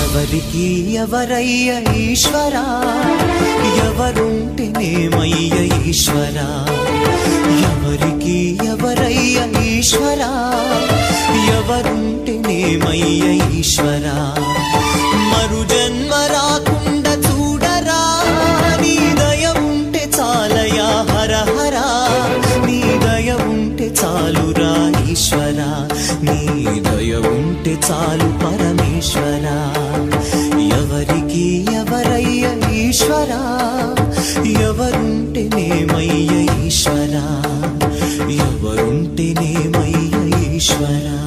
ఎవరికి ఎవరయ్య ఈశ్వరా, ఎవరుంటేనేమయ్య ఈశ్వరా. ఎవరికి ఎవరయ్య ఈశ్వరా, ఎవరుంటేనేమయ్య ఈశ్వరా. మరు జన్మ రాకుండా చూడరా, నీ దయ ఉంటే చాలయా హర హరా. నీ దయ ఉంటే చాలురా ఈశ్వరా, నీ దయ ఉంటే చాలు పరమేశ్వరా. ఎవరికి ఎవరయ్య ఈశ్వరా, ఎవరుంటేనేమయ్య ఈశ్వరా. ఎవరుంటేనేమయ్య ఈశ్వరా.